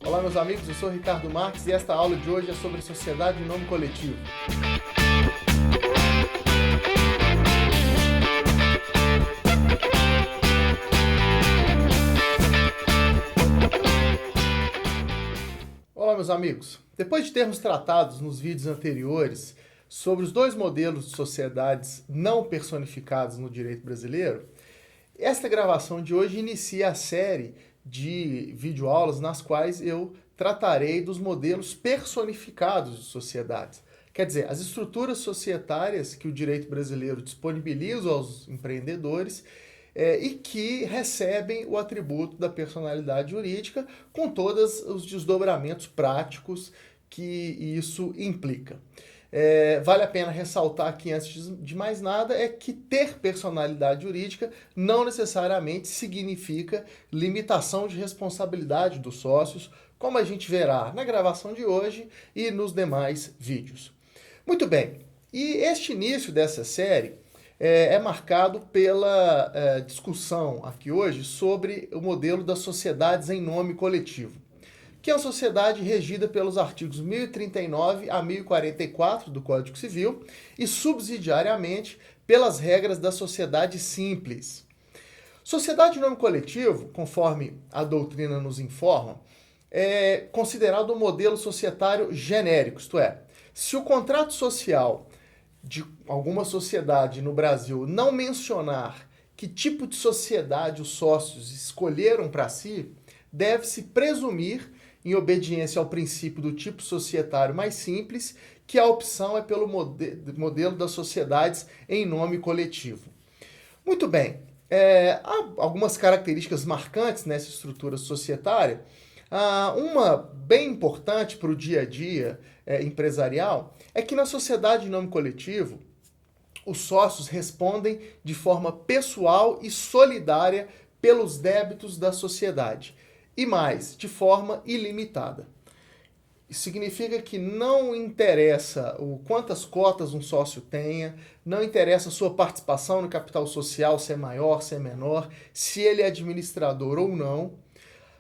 Olá, meus amigos, eu sou Ricardo Marques e esta aula de hoje é sobre sociedade em nome coletivo. Olá, meus amigos. Depois de termos tratado nos vídeos anteriores sobre os dois modelos de sociedades não personificadas no direito brasileiro, esta gravação de hoje inicia a série de videoaulas nas quais eu tratarei dos modelos personificados de sociedades. Quer dizer, as estruturas societárias que o direito brasileiro disponibiliza aos empreendedores e que recebem o atributo da personalidade jurídica com todos os desdobramentos práticos que isso implica. Vale a pena ressaltar aqui, antes de mais nada, é que ter personalidade jurídica não necessariamente significa limitação de responsabilidade dos sócios, como a gente verá na gravação de hoje e nos demais vídeos. Muito bem, e este início dessa série é marcado pela discussão aqui hoje sobre o modelo das sociedades em nome coletivo, que é uma sociedade regida pelos artigos 1039 a 1044 do Código Civil e, subsidiariamente, pelas regras da sociedade simples. Sociedade em nome coletivo, conforme a doutrina nos informa, é considerado um modelo societário genérico, isto é, se o contrato social de alguma sociedade no Brasil não mencionar que tipo de sociedade os sócios escolheram para si, deve-se presumir, em obediência ao princípio do tipo societário mais simples, que a opção é pelo modelo das sociedades em nome coletivo. Muito bem, há algumas características marcantes nessa estrutura societária. Uma bem importante para o dia a dia empresarial é que na sociedade em nome coletivo, os sócios respondem de forma pessoal e solidária pelos débitos da sociedade. E mais, de forma ilimitada. Isso significa que não interessa quantas cotas um sócio tenha, não interessa a sua participação no capital social, se é maior, se é menor, se ele é administrador ou não.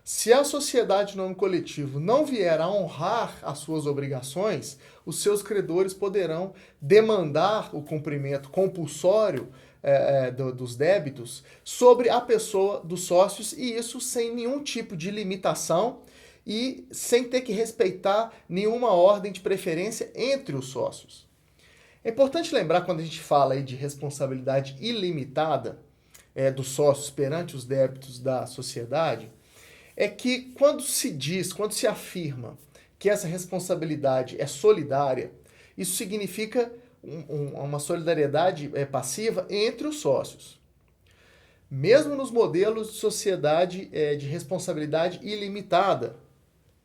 Se a sociedade em nome coletivo não vier a honrar as suas obrigações, os seus credores poderão demandar o cumprimento compulsório dos débitos sobre a pessoa dos sócios, e isso sem nenhum tipo de limitação e sem ter que respeitar nenhuma ordem de preferência entre os sócios. É importante lembrar, quando a gente fala aí de responsabilidade ilimitada dos sócios perante os débitos da sociedade, é que quando se afirma que essa responsabilidade é solidária, isso significa uma solidariedade passiva entre os sócios. Mesmo nos modelos de sociedade de responsabilidade ilimitada,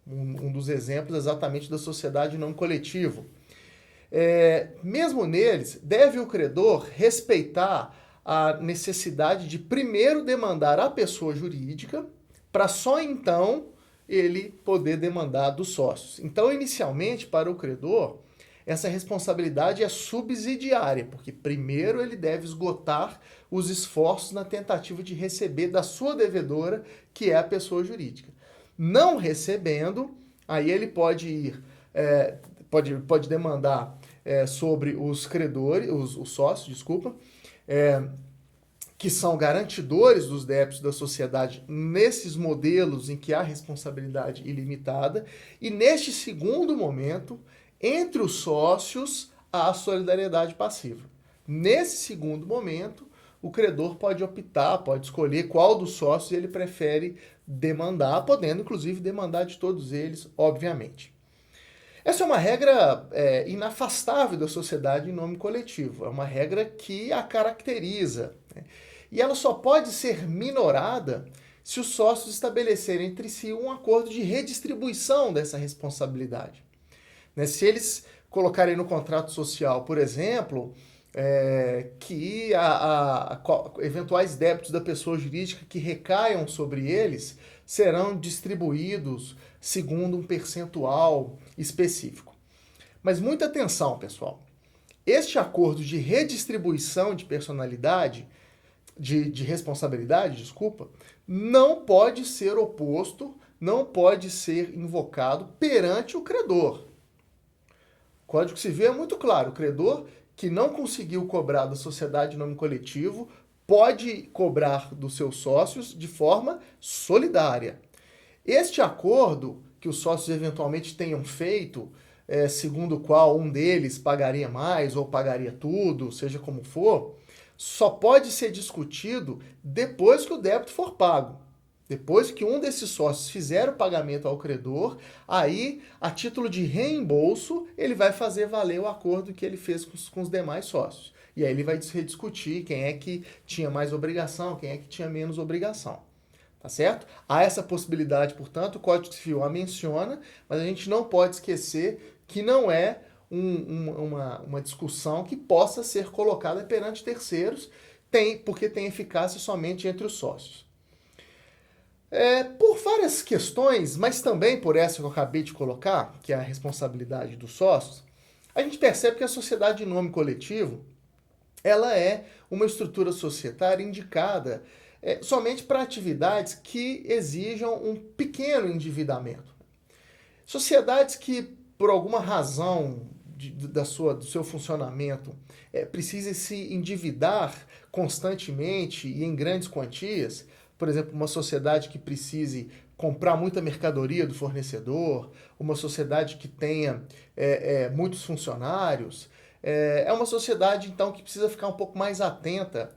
um dos exemplos exatamente da sociedade não coletivo, mesmo neles, deve o credor respeitar a necessidade de primeiro demandar a pessoa jurídica, para só então ele poder demandar dos sócios. Então, inicialmente, para o credor, essa responsabilidade é subsidiária, porque primeiro ele deve esgotar os esforços na tentativa de receber da sua devedora, que é a pessoa jurídica. Não recebendo, aí ele pode demandar sobre os credores, os sócios, que são garantidores dos débitos da sociedade nesses modelos em que há responsabilidade ilimitada, e neste segundo momento, entre os sócios, há solidariedade passiva. Nesse segundo momento, o credor pode optar, pode escolher qual dos sócios ele prefere demandar, podendo inclusive demandar de todos eles, obviamente. Essa é uma regra inafastável da sociedade em nome coletivo, é uma regra que a caracteriza, né? E ela só pode ser minorada se os sócios estabelecerem entre si um acordo de redistribuição dessa responsabilidade. Se eles colocarem no contrato social, por exemplo, que eventuais débitos da pessoa jurídica que recaiam sobre eles serão distribuídos segundo um percentual específico. Mas muita atenção, pessoal. Este acordo de redistribuição de personalidade, de responsabilidade, não pode ser oposto não pode ser invocado perante o credor. O Código Civil é muito claro, o credor que não conseguiu cobrar da sociedade em nome coletivo pode cobrar dos seus sócios de forma solidária. Este acordo que os sócios eventualmente tenham feito, segundo o qual um deles pagaria mais ou pagaria tudo, seja como for, só pode ser discutido depois que o débito for pago. Depois que um desses sócios fizer o pagamento ao credor, aí, a título de reembolso, ele vai fazer valer o acordo que ele fez com os demais sócios. E aí ele vai rediscutir quem é que tinha mais obrigação, quem é que tinha menos obrigação. Tá certo? Há essa possibilidade, portanto, o Código Civil a menciona, mas a gente não pode esquecer que não é uma discussão que possa ser colocada perante terceiros, porque tem eficácia somente entre os sócios. Por várias questões, mas também por essa que eu acabei de colocar, que é a responsabilidade dos sócios, a gente percebe que a sociedade em nome coletivo ela é uma estrutura societária indicada somente para atividades que exijam um pequeno endividamento. Sociedades que, por alguma razão do seu funcionamento, precisem se endividar constantemente e em grandes quantias, por exemplo, uma sociedade que precise comprar muita mercadoria do fornecedor, uma sociedade que tenha muitos funcionários, é uma sociedade, então, que precisa ficar um pouco mais atenta,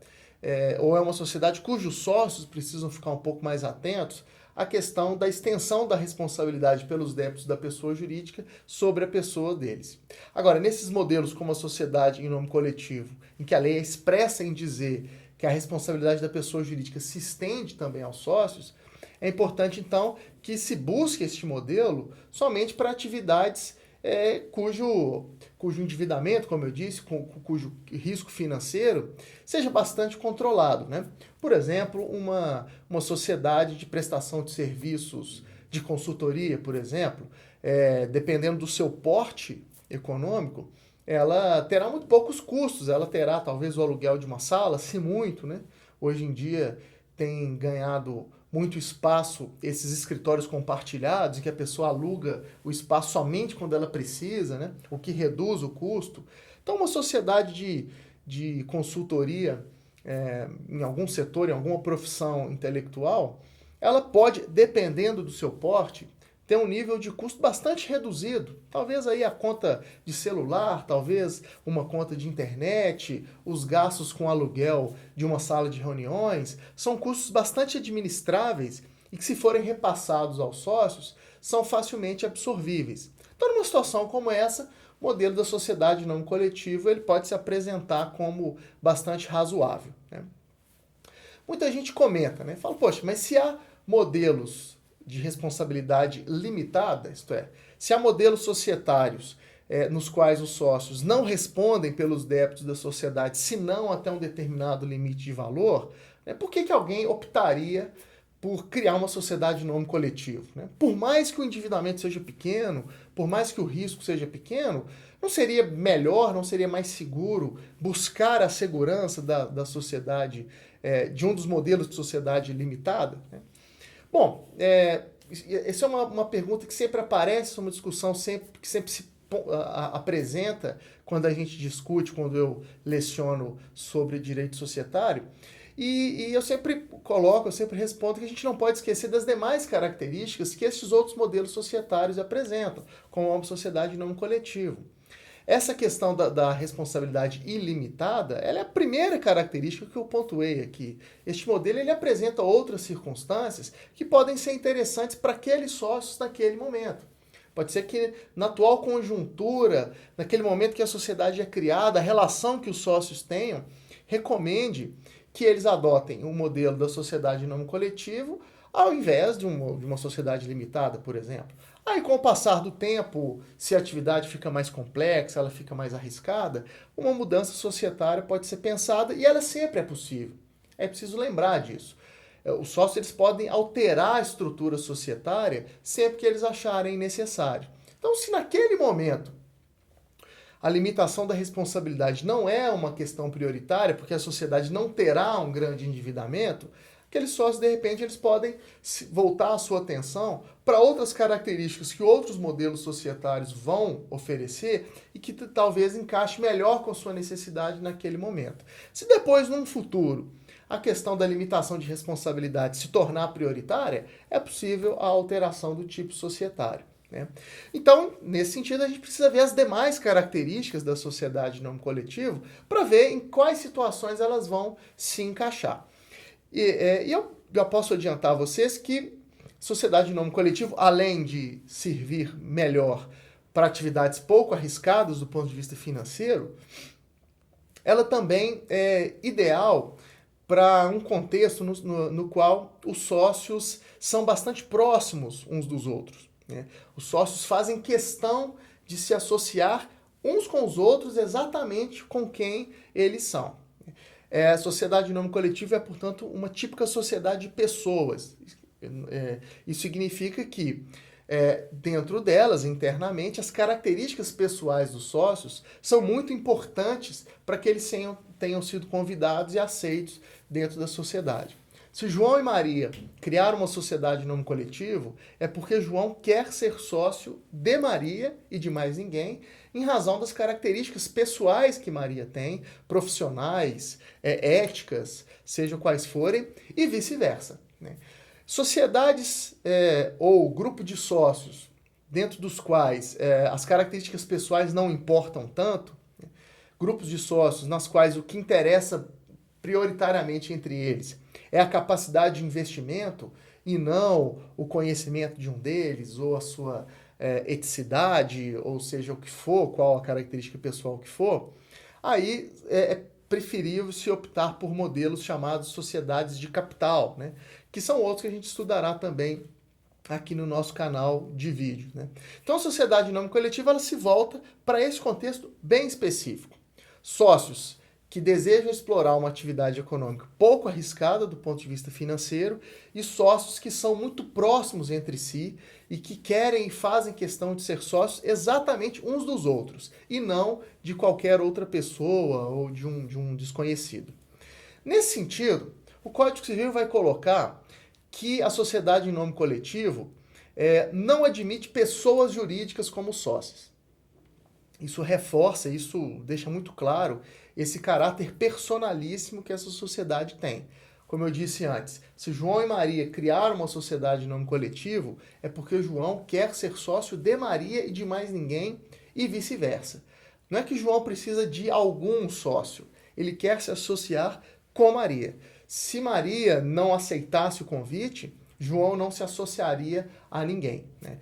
ou é uma sociedade cujos sócios precisam ficar um pouco mais atentos à questão da extensão da responsabilidade pelos débitos da pessoa jurídica sobre a pessoa deles. Agora, nesses modelos como a sociedade em nome coletivo, em que a lei é expressa em dizer que a responsabilidade da pessoa jurídica se estende também aos sócios, é importante, então, que se busque este modelo somente para atividades cujo endividamento, como eu disse, cujo risco financeiro seja bastante controlado, né? Por exemplo, uma sociedade de prestação de serviços de consultoria, por exemplo, dependendo do seu porte econômico, ela terá muito poucos custos, ela terá talvez o aluguel de uma sala, se muito, né? Hoje em dia tem ganhado muito espaço esses escritórios compartilhados, em que a pessoa aluga o espaço somente quando ela precisa, né? O que reduz o custo. Então, uma sociedade de consultoria em algum setor, em alguma profissão intelectual, ela pode, dependendo do seu porte, ter um nível de custo bastante reduzido. Talvez aí a conta de celular, talvez uma conta de internet, os gastos com aluguel de uma sala de reuniões, são custos bastante administráveis e que, se forem repassados aos sócios, são facilmente absorvíveis. Então, numa situação como essa, o modelo da sociedade em nome coletivo ele pode se apresentar como bastante razoável, né? Muita gente comenta, né? Fala, poxa, mas se há modelos de responsabilidade limitada, isto é, se há modelos societários nos quais os sócios não respondem pelos débitos da sociedade, senão até um determinado limite de valor, né, por que alguém optaria por criar uma sociedade em nome coletivo? Né? Por mais que o endividamento seja pequeno, por mais que o risco seja pequeno, não seria melhor, não seria mais seguro buscar a segurança da sociedade, de um dos modelos de sociedade limitada? Né? Bom, essa é uma pergunta que sempre aparece, uma discussão que sempre se apresenta quando a gente discute, quando eu leciono sobre direito societário. E eu sempre coloco, eu sempre respondo que a gente não pode esquecer das demais características que esses outros modelos societários apresentam, como uma sociedade em nome coletivo. Essa questão da responsabilidade ilimitada, ela é a primeira característica que eu pontuei aqui. Este modelo ele apresenta outras circunstâncias que podem ser interessantes para aqueles sócios naquele momento. Pode ser que na atual conjuntura, naquele momento que a sociedade é criada, a relação que os sócios tenham, recomende que eles adotem o modelo da sociedade em nome coletivo ao invés de uma sociedade limitada, por exemplo. Aí, com o passar do tempo, se a atividade fica mais complexa, ela fica mais arriscada, uma mudança societária pode ser pensada e ela sempre é possível. É preciso lembrar disso. Os sócios eles podem alterar a estrutura societária sempre que eles acharem necessário. Então, se naquele momento a limitação da responsabilidade não é uma questão prioritária, porque a sociedade não terá um grande endividamento, a aqueles sócios, de repente, eles podem voltar a sua atenção para outras características que outros modelos societários vão oferecer e que talvez encaixe melhor com a sua necessidade naquele momento. Se depois, num futuro, a questão da limitação de responsabilidade se tornar prioritária, é possível a alteração do tipo societário, né? Então, nesse sentido, a gente precisa ver as demais características da sociedade em nome coletivo para ver em quais situações elas vão se encaixar. E eu já posso adiantar a vocês que sociedade em nome coletivo, além de servir melhor para atividades pouco arriscadas do ponto de vista financeiro, ela também é ideal para um contexto no qual os sócios são bastante próximos uns dos outros, né? Os sócios fazem questão de se associar uns com os outros exatamente com quem eles são. A sociedade em nome coletivo é, portanto, uma típica sociedade de pessoas. Isso significa que, dentro delas, internamente, as características pessoais dos sócios são muito importantes para que eles tenham sido convidados e aceitos dentro da sociedade. Se João e Maria criaram uma sociedade em nome coletivo, é porque João quer ser sócio de Maria e de mais ninguém, em razão das características pessoais que Maria tem, profissionais, éticas, sejam quais forem, e vice-versa, né? Sociedades ou grupo de sócios dentro dos quais as características pessoais não importam tanto, né? Grupos de sócios nas quais o que interessa prioritariamente entre eles é a capacidade de investimento e não o conhecimento de um deles ou a sua eticidade, ou seja, o que for, qual a característica pessoal que for, aí é preferível se optar por modelos chamados sociedades de capital, né? Que são outros que a gente estudará também aqui no nosso canal de vídeo, né? Então a sociedade em nome coletivo ela se volta para esse contexto bem específico. Sócios que desejam explorar uma atividade econômica pouco arriscada do ponto de vista financeiro e sócios que são muito próximos entre si e que querem e fazem questão de ser sócios exatamente uns dos outros e não de qualquer outra pessoa ou de um desconhecido. Nesse sentido, o Código Civil vai colocar que a sociedade em nome coletivo não admite pessoas jurídicas como sócios. Isso reforça, isso deixa muito claro esse caráter personalíssimo que essa sociedade tem. Como eu disse antes, se João e Maria criaram uma sociedade em nome coletivo, é porque João quer ser sócio de Maria e de mais ninguém e vice-versa. Não é que João precisa de algum sócio, ele quer se associar com Maria. Se Maria não aceitasse o convite, João não se associaria a ninguém, né?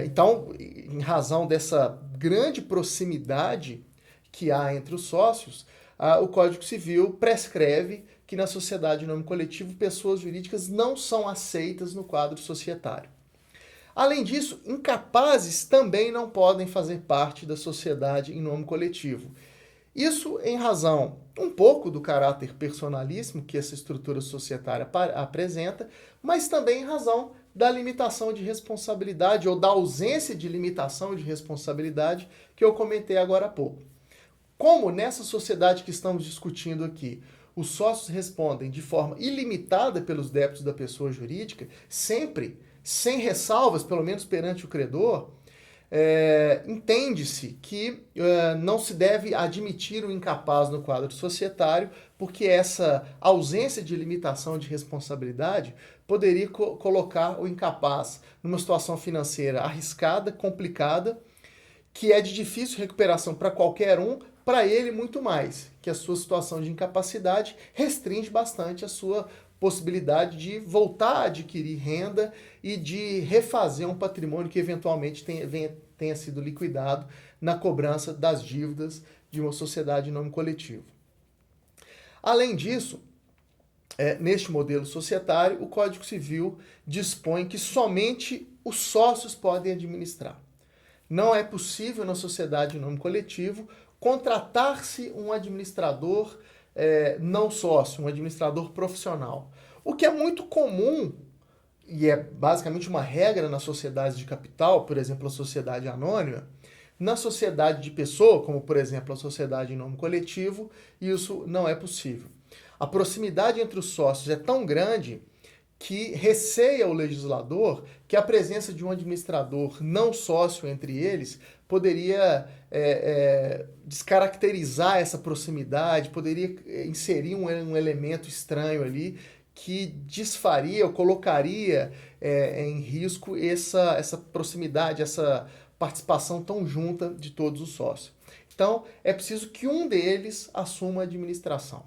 Então, em razão dessa grande proximidade que há entre os sócios, o Código Civil prescreve que na sociedade em nome coletivo pessoas jurídicas não são aceitas no quadro societário. Além disso, incapazes também não podem fazer parte da sociedade em nome coletivo. Isso em razão um pouco do caráter personalíssimo que essa estrutura societária apresenta, mas também em razão da limitação de responsabilidade ou da ausência de limitação de responsabilidade que eu comentei agora há pouco. Como nessa sociedade que estamos discutindo aqui, os sócios respondem de forma ilimitada pelos débitos da pessoa jurídica, sempre, sem ressalvas, pelo menos perante o credor, entende-se que não se deve admitir o incapaz no quadro societário, porque essa ausência de limitação de responsabilidade poderia colocar o incapaz numa situação financeira arriscada, complicada, que é de difícil recuperação para qualquer um, para ele muito mais, que a sua situação de incapacidade restringe bastante a sua possibilidade de voltar a adquirir renda e de refazer um patrimônio que eventualmente tenha sido liquidado na cobrança das dívidas de uma sociedade em nome coletivo. Além disso, neste modelo societário, o Código Civil dispõe que somente os sócios podem administrar. Não é possível na sociedade em nome coletivo contratar-se um administrador não sócio, um administrador profissional. O que é muito comum, e é basicamente uma regra nas sociedades de capital, por exemplo, a sociedade anônima, na sociedade de pessoa, como por exemplo a sociedade em nome coletivo, isso não é possível. A proximidade entre os sócios é tão grande que receia o legislador que a presença de um administrador não sócio entre eles poderia descaracterizar essa proximidade, poderia inserir um elemento estranho ali que desfaria ou colocaria em risco essa proximidade, essa participação tão junta de todos os sócios. Então, é preciso que um deles assuma a administração.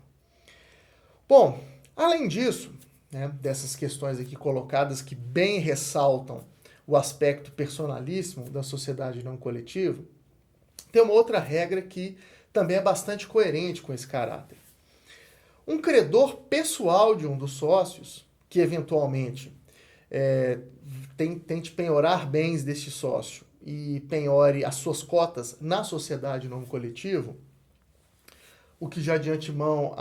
Bom, além disso, né, dessas questões aqui colocadas que bem ressaltam o aspecto personalíssimo da sociedade não coletiva, tem uma outra regra que também é bastante coerente com esse caráter. Um credor pessoal de um dos sócios, que eventualmente tente penhorar bens deste sócio e penhore as suas cotas na sociedade não coletivo, o que já de antemão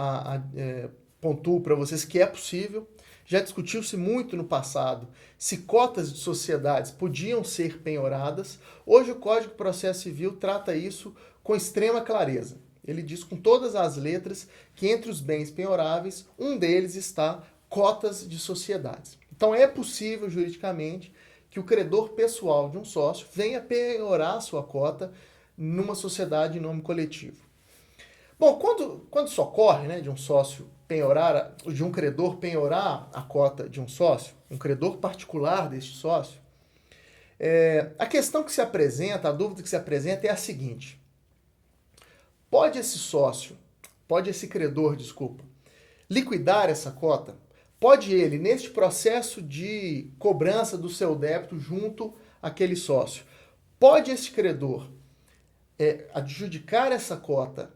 pontuo para vocês que é possível. Já discutiu-se muito no passado se cotas de sociedades podiam ser penhoradas. Hoje o Código de Processo Civil trata isso com extrema clareza. Ele diz com todas as letras que entre os bens penhoráveis, um deles está cotas de sociedades. Então é possível juridicamente que o credor pessoal de um sócio venha penhorar a sua cota numa sociedade em nome coletivo. Bom, quando isso ocorre, né, de um sócio penhorar, de um credor penhorar a cota de um sócio, um credor particular deste sócio, a questão que se apresenta, a dúvida que se apresenta é a seguinte: pode esse credor, liquidar essa cota? Pode ele, neste processo de cobrança do seu débito junto àquele sócio, pode esse credor adjudicar essa cota,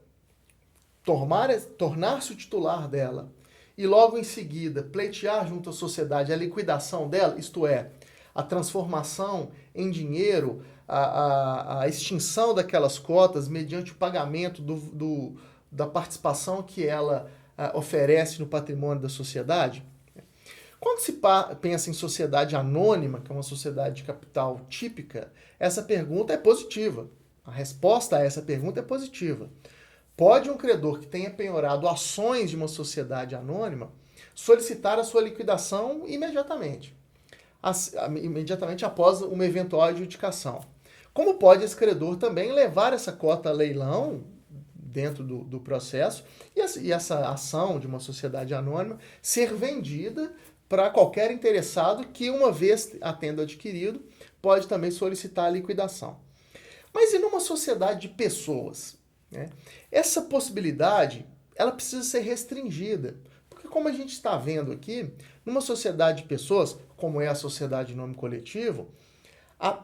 tornar-se o titular dela e logo em seguida pleitear junto à sociedade a liquidação dela, isto é, a transformação em dinheiro, a extinção daquelas cotas mediante o pagamento da participação que ela oferece no patrimônio da sociedade? Quando se pensa em sociedade anônima, que é uma sociedade de capital típica, essa pergunta é positiva. A resposta a essa pergunta é positiva. Pode um credor que tenha penhorado ações de uma sociedade anônima solicitar a sua liquidação imediatamente após uma eventual adjudicação. Como pode esse credor também levar essa cota a leilão dentro do processo e essa ação de uma sociedade anônima ser vendida para qualquer interessado que, uma vez a tendo adquirido, pode também solicitar a liquidação. Mas e numa sociedade de pessoas? Essa possibilidade ela precisa ser restringida, porque como a gente está vendo aqui, numa sociedade de pessoas, como é a sociedade em nome coletivo,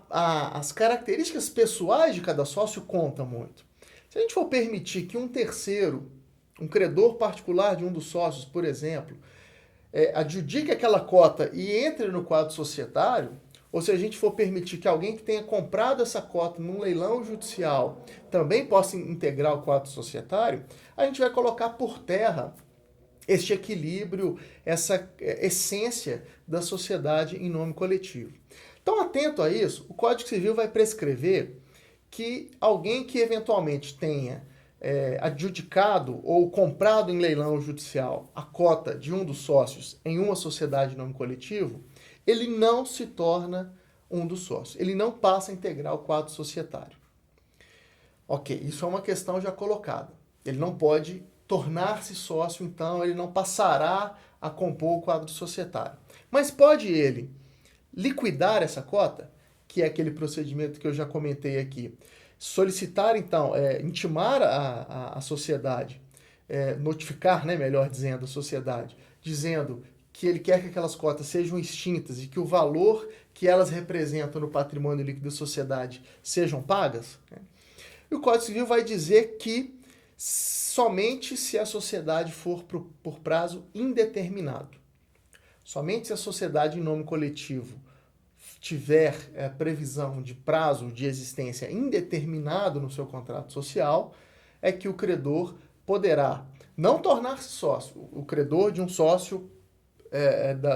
as características pessoais de cada sócio contam muito. Se a gente for permitir que um terceiro, um credor particular de um dos sócios, por exemplo, adjudique aquela cota e entre no quadro societário, ou se a gente for permitir que alguém que tenha comprado essa cota num leilão judicial também possa integrar o quadro societário, a gente vai colocar por terra este equilíbrio, essa essência da sociedade em nome coletivo. Então, atento a isso, o Código Civil vai prescrever que alguém que eventualmente tenha adjudicado ou comprado em leilão judicial a cota de um dos sócios em uma sociedade em nome coletivo, ele não se torna um dos sócios. Ele não passa a integrar o quadro societário. Ok, isso é uma questão já colocada. Ele não pode tornar-se sócio, então ele não passará a compor o quadro societário. Mas pode ele liquidar essa cota, que é aquele procedimento que eu já comentei aqui, solicitar, então, intimar a sociedade, notificar, né, melhor dizendo, a sociedade, dizendo que ele quer que aquelas cotas sejam extintas e que o valor que elas representam no patrimônio líquido da sociedade sejam pagas. E o Código Civil vai dizer que somente se a sociedade for por prazo indeterminado. Somente se a sociedade em nome coletivo tiver previsão de prazo de existência indeterminado no seu contrato social, é que o credor poderá não tornar-se sócio, o credor de um sócio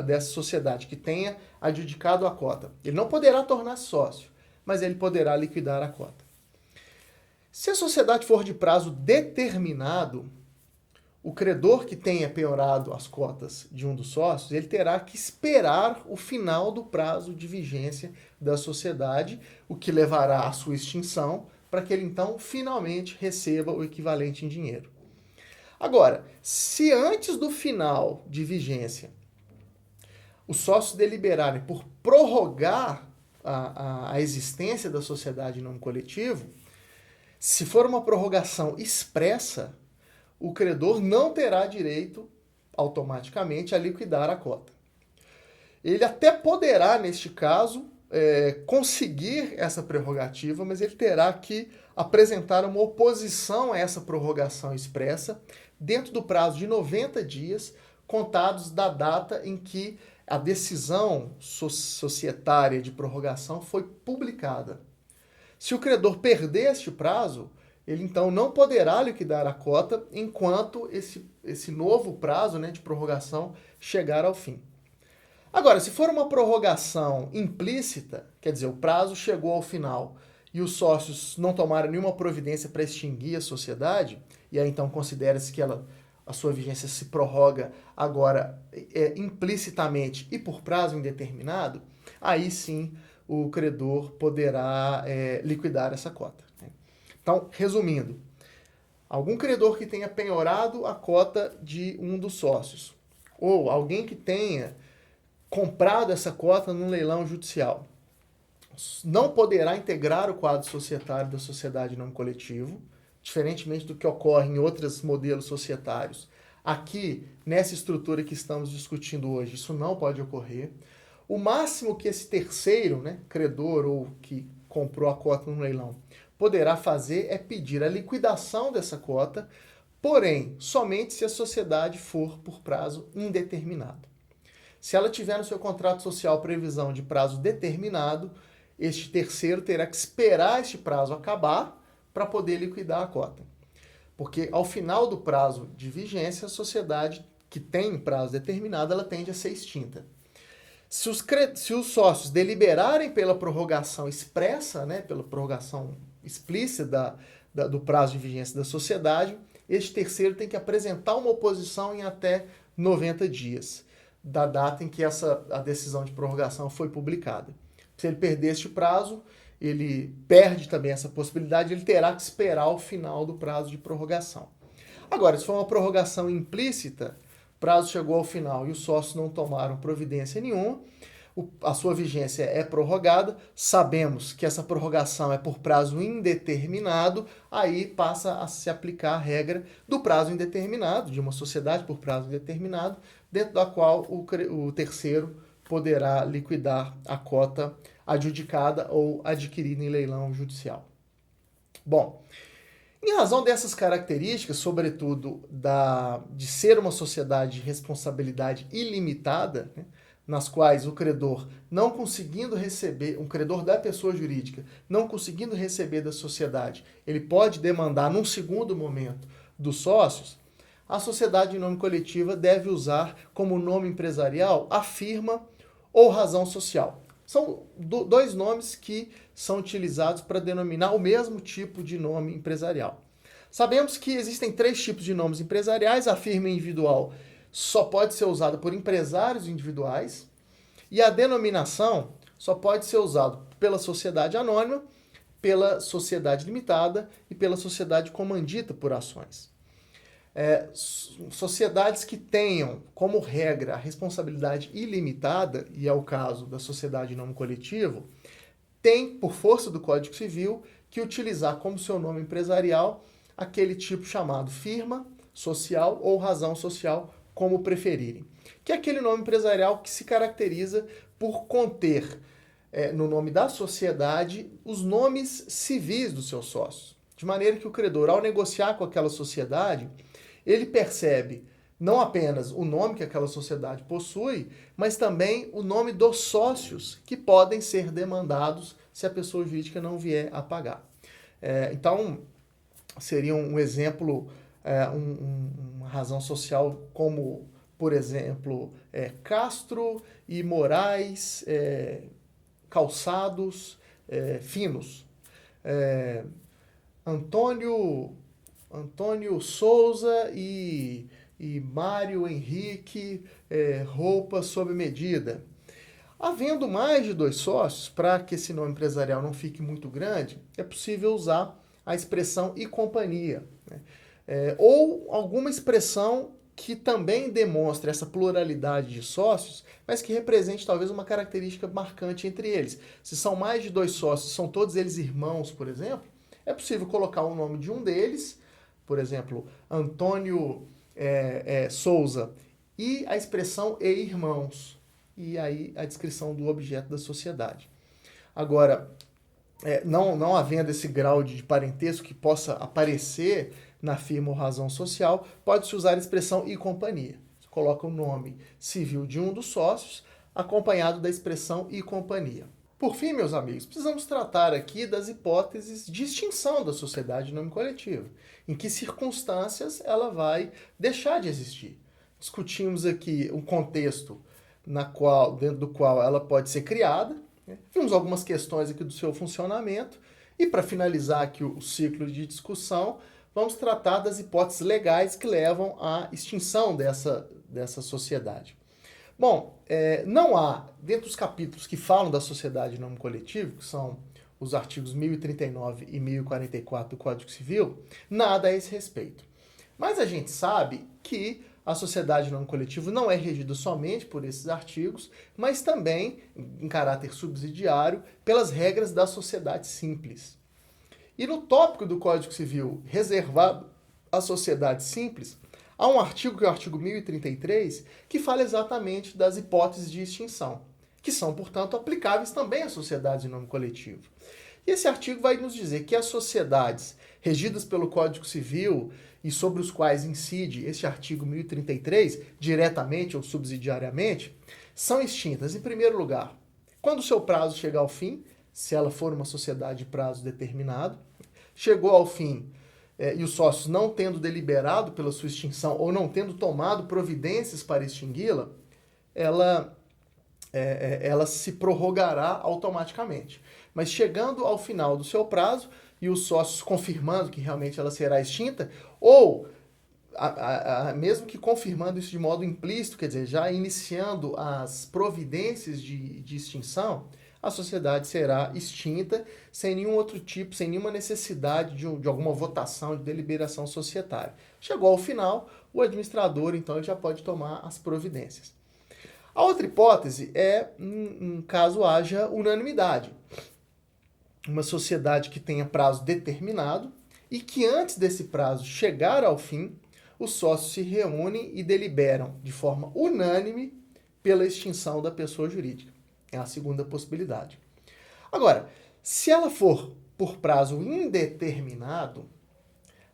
dessa sociedade que tenha adjudicado a cota. Ele não poderá tornar-se sócio, mas ele poderá liquidar a cota. Se a sociedade for de prazo determinado, o credor que tenha penhorado as cotas de um dos sócios, ele terá que esperar o final do prazo de vigência da sociedade, o que levará à sua extinção, para que ele então finalmente receba o equivalente em dinheiro. Agora, se antes do final de vigência os sócios deliberarem por prorrogar a existência da sociedade em nome coletivo, se for uma prorrogação expressa, o credor não terá direito automaticamente a liquidar a cota. Ele até poderá, neste caso, conseguir essa prerrogativa, mas ele terá que apresentar uma oposição a essa prorrogação expressa dentro do prazo de 90 dias, contados da data em que a decisão societária de prorrogação foi publicada. Se o credor perder este prazo, ele então não poderá liquidar a cota enquanto esse novo prazo, né, de prorrogação chegar ao fim. Agora, se for uma prorrogação implícita, quer dizer, o prazo chegou ao final e os sócios não tomaram nenhuma providência para extinguir a sociedade, e aí então considera-se que a sua vigência se prorroga agora implicitamente e por prazo indeterminado, aí sim o credor poderá liquidar essa cota. Então, resumindo, algum credor que tenha penhorado a cota de um dos sócios, ou alguém que tenha comprado essa cota num leilão judicial, não poderá integrar o quadro societário da sociedade em nome coletivo, diferentemente do que ocorre em outros modelos societários. Aqui, nessa estrutura que estamos discutindo hoje, isso não pode ocorrer. O máximo que esse terceiro, né, credor ou que comprou a cota no leilão, poderá fazer é pedir a liquidação dessa cota, porém, somente se a sociedade for por prazo indeterminado. Se ela tiver no seu contrato social previsão de prazo determinado, este terceiro terá que esperar este prazo acabar para poder liquidar a cota. Porque ao final do prazo de vigência, a sociedade que tem prazo determinado, ela tende a ser extinta. Se os sócios deliberarem pela prorrogação expressa, né, pela prorrogação explícita do prazo de vigência da sociedade, este terceiro tem que apresentar uma oposição em até 90 dias da data em que a decisão de prorrogação foi publicada. Se ele perder este prazo, ele perde também essa possibilidade, ele terá que esperar o final do prazo de prorrogação. Agora, se for uma prorrogação implícita, o prazo chegou ao final e os sócios não tomaram providência nenhuma, a sua vigência é prorrogada, sabemos que essa prorrogação é por prazo indeterminado, aí passa a se aplicar a regra do prazo indeterminado, de uma sociedade por prazo indeterminado, dentro da qual o terceiro poderá liquidar a cota adjudicada ou adquirida em leilão judicial. Bom, em razão dessas características, sobretudo de ser uma sociedade de responsabilidade ilimitada, né, nas quais o credor, não conseguindo receber, um credor da pessoa jurídica, não conseguindo receber da sociedade, ele pode demandar num segundo momento dos sócios, a sociedade em nome coletiva deve usar como nome empresarial a firma ou razão social. São dois nomes que são utilizados para denominar o mesmo tipo de nome empresarial. Sabemos que existem 3 tipos de nomes empresariais. A firma individual só pode ser usada por empresários individuais e a denominação só pode ser usada pela sociedade anônima, pela sociedade limitada e pela sociedade comandita por ações. Sociedades que tenham como regra a responsabilidade ilimitada, e é o caso da sociedade em nome coletivo, tem, por força do Código Civil, que utilizar como seu nome empresarial aquele tipo chamado firma social ou razão social, como preferirem. Que é aquele nome empresarial que se caracteriza por conter no nome da sociedade os nomes civis dos seus sócios. De maneira que o credor, ao negociar com aquela sociedade, ele percebe não apenas o nome que aquela sociedade possui, mas também o nome dos sócios que podem ser demandados se a pessoa jurídica não vier a pagar. Então, seria um exemplo, uma razão social como, por exemplo, Castro e Moraes, calçados finos. Antônio Souza e Mário Henrique, roupa sob medida. Havendo mais de 2 sócios, para que esse nome empresarial não fique muito grande, é possível usar a expressão e companhia, né? Ou alguma expressão que também demonstre essa pluralidade de sócios, mas que represente talvez uma característica marcante entre eles. Se são mais de 2 sócios, são todos eles irmãos, por exemplo, é possível colocar o nome de um deles, por exemplo, Antônio Souza, e a expressão e irmãos, e aí a descrição do objeto da sociedade. Agora, não havendo esse grau de parentesco que possa aparecer na firma ou razão social, pode-se usar a expressão e companhia. Você coloca o nome civil de um dos sócios, acompanhado da expressão e companhia. Por fim, meus amigos, precisamos tratar aqui das hipóteses de extinção da sociedade de nome coletivo. Em que circunstâncias ela vai deixar de existir. Discutimos aqui um contexto dentro do qual ela pode ser criada, né? Vimos algumas questões aqui do seu funcionamento, e para finalizar aqui o ciclo de discussão, vamos tratar das hipóteses legais que levam à extinção dessa sociedade. Bom, não há, dentro dos capítulos que falam da sociedade de nome coletivo, que são os artigos 1039 e 1044 do Código Civil, nada a esse respeito. Mas a gente sabe que a sociedade de nome coletivo não é regida somente por esses artigos, mas também, em caráter subsidiário, pelas regras da sociedade simples. E no tópico do Código Civil reservado à sociedade simples, há um artigo, que é o artigo 1033, que fala exatamente das hipóteses de extinção, que são, portanto, aplicáveis também à sociedade de nome coletivo. E esse artigo vai nos dizer que as sociedades regidas pelo Código Civil e sobre os quais incide esse artigo 1033, diretamente ou subsidiariamente, são extintas, em primeiro lugar, quando o seu prazo chegar ao fim, se ela for uma sociedade de prazo determinado, chegou ao fim e os sócios não tendo deliberado pela sua extinção ou não tendo tomado providências para extingui-la, ela se prorrogará automaticamente. Mas chegando ao final do seu prazo e os sócios confirmando que realmente ela será extinta, ou mesmo que confirmando isso de modo implícito, quer dizer, já iniciando as providências de extinção, a sociedade será extinta sem nenhum outro tipo, sem nenhuma necessidade de alguma votação, de deliberação societária. Chegou ao final, o administrador, então, ele já pode tomar as providências. A outra hipótese é caso haja unanimidade. Uma sociedade que tenha prazo determinado e que antes desse prazo chegar ao fim, os sócios se reúnem e deliberam de forma unânime pela extinção da pessoa jurídica. É a segunda possibilidade. Agora, se ela for por prazo indeterminado,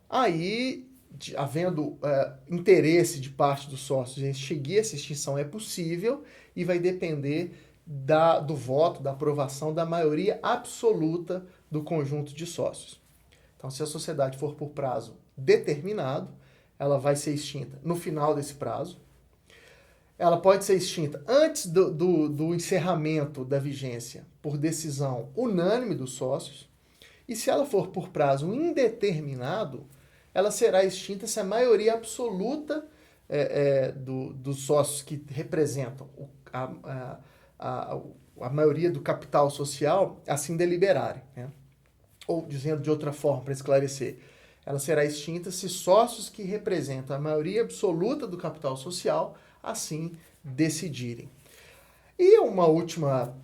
aí, havendo interesse de parte dos sócios em extinguir essa extinção, é possível e vai depender do voto, da aprovação da maioria absoluta do conjunto de sócios. Então, se a sociedade for por prazo determinado, ela vai ser extinta no final desse prazo. Ela pode ser extinta antes do encerramento da vigência por decisão unânime dos sócios. E se ela for por prazo indeterminado, ela será extinta se a maioria absoluta dos sócios que representam a maioria do capital social assim deliberarem, né? Ou, dizendo de outra forma, para esclarecer, ela será extinta se sócios que representam a maioria absoluta do capital social assim decidirem. E uma última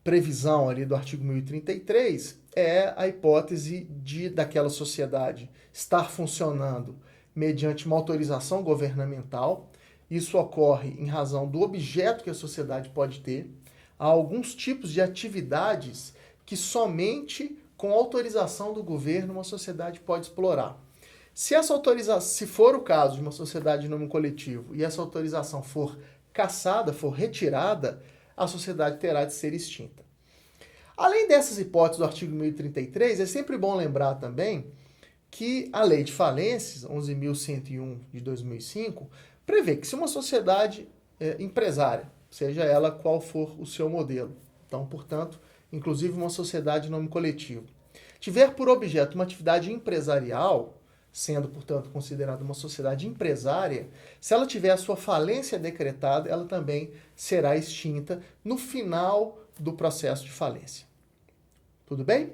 previsão ali do artigo 1033 é a hipótese daquela sociedade estar funcionando mediante uma autorização governamental. Isso ocorre em razão do objeto que a sociedade pode ter. Há alguns tipos de atividades que somente com autorização do governo uma sociedade pode explorar. Se for o caso de uma sociedade de nome coletivo e essa autorização for cassada, for retirada, a sociedade terá de ser extinta. Além dessas hipóteses do artigo 1033, é sempre bom lembrar também que a Lei de Falências, 11.101 de 2005, prevê que se uma sociedade empresária, seja ela qual for o seu modelo, então, portanto, inclusive uma sociedade de nome coletivo, tiver por objeto uma atividade empresarial, sendo, portanto, considerada uma sociedade empresária, se ela tiver a sua falência decretada, ela também será extinta no final do processo de falência. Tudo bem?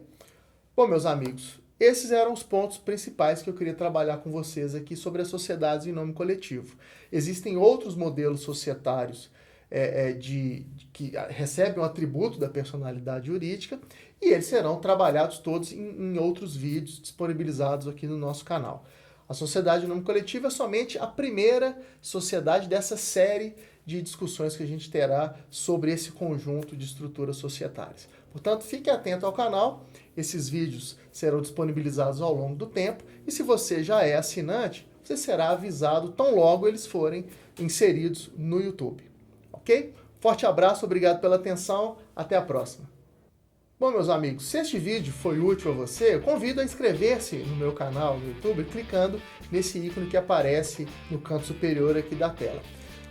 Bom, meus amigos, esses eram os pontos principais que eu queria trabalhar com vocês aqui sobre as sociedades em nome coletivo. Existem outros modelos societários que recebem o atributo da personalidade jurídica e eles serão trabalhados todos em outros vídeos disponibilizados aqui no nosso canal. A sociedade em nome coletivo é somente a primeira sociedade dessa série de discussões que a gente terá sobre esse conjunto de estruturas societárias. Portanto, fique atento ao canal, esses vídeos serão disponibilizados ao longo do tempo e se você já é assinante, você será avisado tão logo eles forem inseridos no YouTube. Ok? Forte abraço, obrigado pela atenção, até a próxima. Bom, meus amigos, se este vídeo foi útil a você, eu convido a inscrever-se no meu canal no YouTube clicando nesse ícone que aparece no canto superior aqui da tela.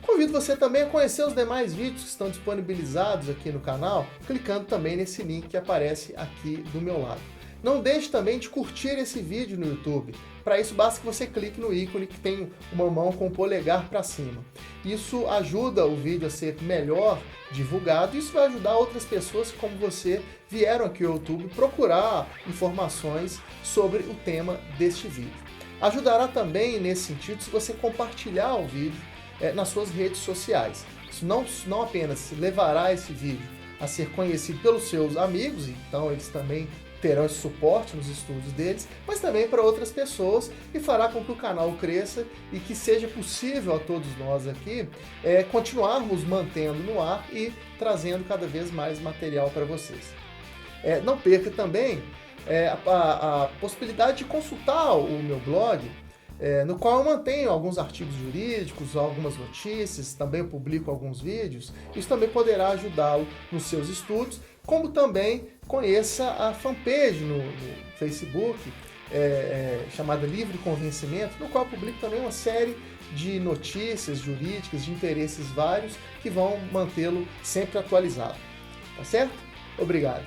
Convido você também a conhecer os demais vídeos que estão disponibilizados aqui no canal, clicando também nesse link que aparece aqui do meu lado. Não deixe também de curtir esse vídeo no YouTube. Para isso, basta que você clique no ícone que tem uma mão com o polegar para cima. Isso ajuda o vídeo a ser melhor divulgado e isso vai ajudar outras pessoas como você vieram aqui ao YouTube procurar informações sobre o tema deste vídeo. Ajudará também nesse sentido se você compartilhar o vídeo nas suas redes sociais. Isso não apenas levará esse vídeo a ser conhecido pelos seus amigos, então eles também terão esse suporte nos estudos deles, mas também para outras pessoas e fará com que o canal cresça e que seja possível a todos nós aqui continuarmos mantendo no ar e trazendo cada vez mais material para vocês. Não perca também a possibilidade de consultar o meu blog, no qual eu mantenho alguns artigos jurídicos, algumas notícias, também eu publico alguns vídeos. Isso também poderá ajudá-lo nos seus estudos, como também conheça a fanpage no Facebook, chamada Livre Convencimento, no qual eu publico também uma série de notícias jurídicas, de interesses vários, que vão mantê-lo sempre atualizado. Tá certo? Obrigado.